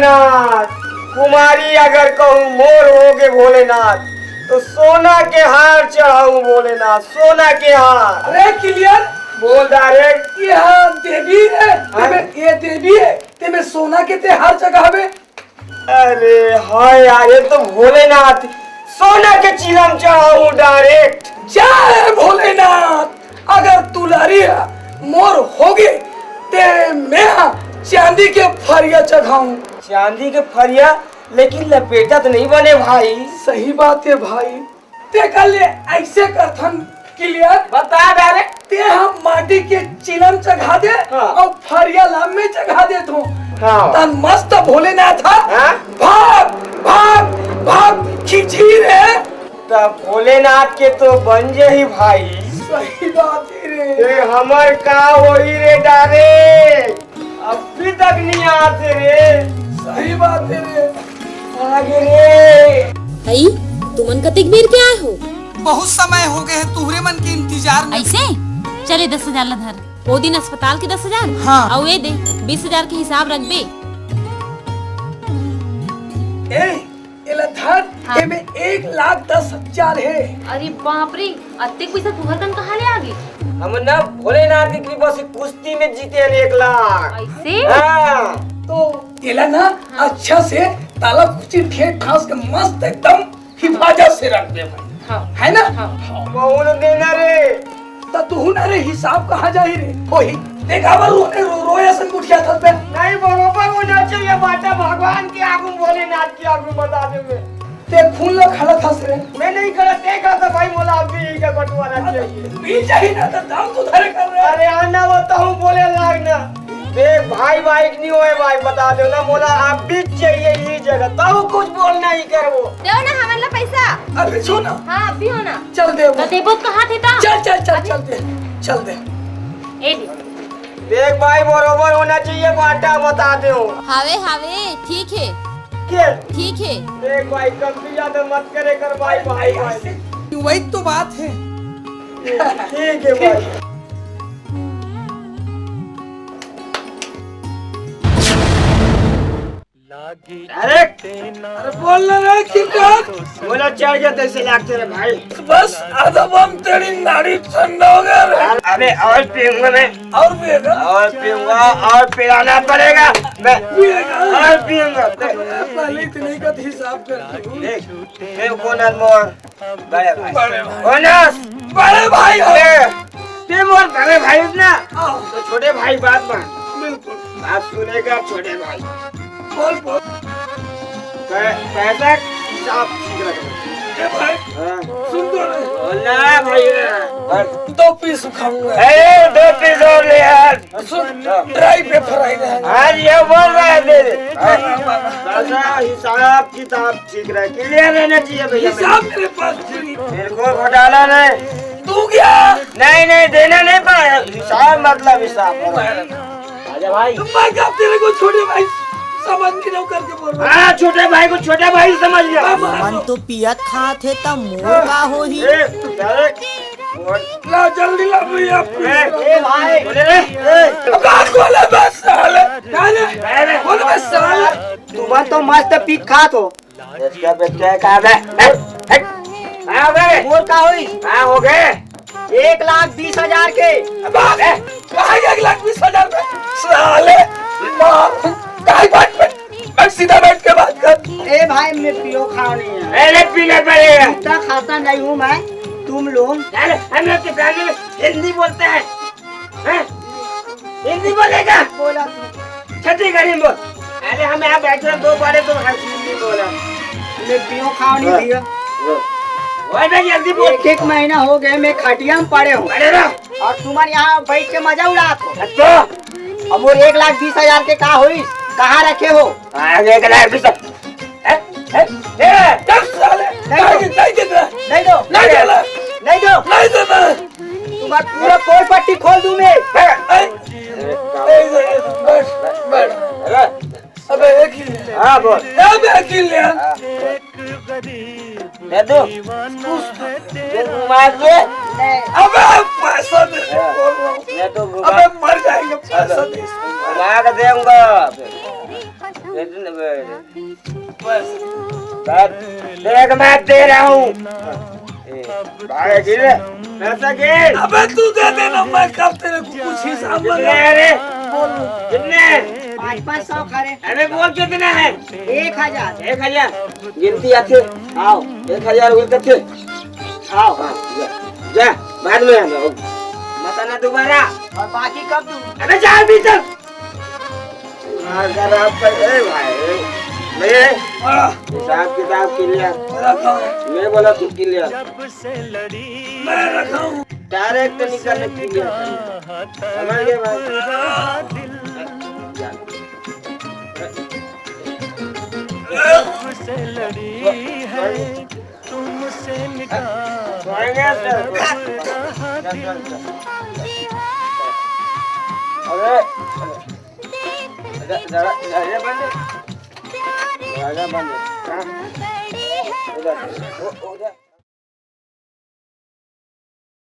भोलेनाथ, कुमारी अगर कहूँ मोर होगे भोलेनाथ, तो सोना के हार चढ़ाऊं भोलेनाथ, सोना के हार। अरे क्लियर बोल डायरेक्ट। ये हाँ देवी है, ये देवी है, ते में सोना के ते हार चढ़ावे। अरे हाँ यार, ये तो भोलेनाथ, सोना के चिलम चढ़ाऊं डायरेक्ट। जय भोलेनाथ, अगर तुलारिया मोर होगे तेरे में चांदी के फरिया चढ़ाऊं। चांदी के फरिया? लेकिन लपेटा तो नहीं बने भाई। सही बात है भाई, ते कल ऐसे कथन क्लियर बता डायरेक्ट। ते हम माटी के चिलम चढ़ा दे और फरिया लाम में चढ़ा दे तो तन मस्त भोलेनाथ भाग भाग भाग खिंची रे। तब भोलेनाथ के तो बन जाही भाई। सही बात है रे। हमर का होई रे डायरेक्ट, अभी तक नहीं आते रे। सही बात है रे। आगे रे आई तुमन कतिक बेर के आए हो? बहुत समय हो गए है तुहरे मन के इंतजार में। ऐसे चले 10,000 ला धर। वो दिन अस्पताल के 10,000 हाँ। और ये दे 20,000 के हिसाब रख बे। एला धर हाँ। एमे 1,10,000 है। अरे बाप रे, अत्ते पैसा तुहर कन कहाँ ले आ गई? हम ना भोलेनाथ की कृपा से कुश्ती में जीते हैं 1 लाख। ऐसे हाँ। तो एला ना अच्छा से ताला कुची ठेठ ठास के मस्त एकदम हिफाजत से रख दे भाई। हाँ। है ना? कौन देना रे? तो तू ना रे हिसाब कहाँ जाही रे? होही देखा बार रोया सन उठिया था पे। नहीं बरोबर होना चाहिए बाटा, भगवान के आगू भोलेनाथ के आगू बता दे मैं। ते खून ला खड़ा था से। मैं नहीं कर देखा था भाई, मोला अभी का बंटवारा चाहिए। पी चाहिए ना तो दाम तो धरे कर रहे। अरे आना बताऊं बोले लागना देख भाई बाइक नहीं होए भाई, बता दो ना मोला आप भी चाहिए ये जगह, तब कुछ बोलना ही कर वो। दो ना हमन ला पैसा। अरे छो ना। हाँ अभी हो ना। चल दे वो। तो देबो कहाँ थे ता? चल चल चल चल दे चल दे। ए दे। देख भाई बरोबर होना चाहिए बाटा, बता दे हो। हावे हावे ठीक है के ठीक है। देख भाई कम भी ज्यादा मत करे कर भाई भाई भाई। वही तो बात है। ठीक है भाई। अरे बोल रे किधर? बोला चढ़ गया तैसे लागते रे भाई। बस आधा बम तेरी नाड़ी ठंडा हो गया रे। अबे और पीऊंगा मैं, और पिएगा? और पीऊंगा और पिलाना पड़ेगा मैं, और पीऊंगा। पहले इतने का हिसाब कर। देख देख कौन मोर बड़े भाई, बड़े भाई। कौन बड़े भाई हो। ते मोर बड़े भाई ना, आओ, तो छोटे भाई बात मान, बिल्कुल। बात सुनेगा छोटे भाई। बोल बोल। पैसा हिसाब ठीक रखना। ए भाई हाँ। सुन तो रे। बोलना भाई। 2 पीस खाऊंगा। ए 2 पीस और ले यार। सुन ड्राई पे फ्राई रहेगा। आज ये बोल रहा है दे दे। पैसा हिसाब किताब ठीक रहे, क्लियर रहना चाहिए भैया। हिसाब मेरे पास नहीं। बिल्कुल घोटाला नहीं। तू क्या? नहीं नहीं देना नहीं पाया, हिसाब मतलब हिसाब। आजा भाई। तुम मैं क्या तेरे को छोटे भाई समझ के रहो करके बोल रहा। हाँ छोटे भाई को छोटे भाई समझ लिया। मन तो पियत खाते त मोर का होही। ला जल्दी ला भैया। ए भाई बोले रे। बात बोले बस साले। गाने बोल बस साले। तुम तो मस्त पीक खात हो। इसका बेटा का बे। मोर का हुई? हाँ हो गए 1,20,000 के। कहाँ 1,20,000 पे? साले कहाँ बैठ सीधा बैठ के बात कर। ए भाई मैं पियो खाओ नहीं है। मैंने पीने पड़ेगा। इतना खाता नहीं हूँ मैं, तुम लोग। हम लोग के फैमिली में हिंदी बोलते हैं, हिंदी बोलेगा। बोला छत्तीसगढ़ी बोल। अरे हम यहाँ बैठे 2 बारे तो हिंदी बोला। मैं पियो खाओ नहीं दिया। जल्दी बोल। 1 महीना हो गए मैं खटिया में पड़े हूँ अरे रहो। और तुम्हारे यहाँ बैठ के मजा उड़ा हो। अच्छा अब वो 1,20,000 के का हुई? कहाँ रखे हो? आगे का लाइफ सब चल साले। नहीं देना। नहीं दो नहीं देना। नहीं दो। नहीं देना। तुम्हारा पूरा कोई पट्टी खोल दूं मैं। बैठ। अबे एक ही ले। हाँ बोल। अब एक ही ले। दे दो। दे दो मार दे। अबे पैसा दे। दे दो। अबे मर जाएंगे पैसा दे। घुमा के देऊंगा। दे दो ना बे। तो मैं दे रहा हूँ। पैसा गिन। अबे तू दे देना, मैं कब तेरे को कुछ हिसाब कितने हैं रे? कितने? 500 खरे। अरे बोल कितने हैं? 1000। 1000 गिनती आते। आओ 1000 बोल करते। आओ हाँ जा बाद में आना मत आना दोबारा। और बाकी कब दूं? अरे जा भीतर। अगर आप भाई मैं हिसाब किताब क्लियर। मैं बोला तू क्लियर। मैं रखा हूँ। डायरेक्ट निकलने क्लियर समझ गए भाई। अरे बंद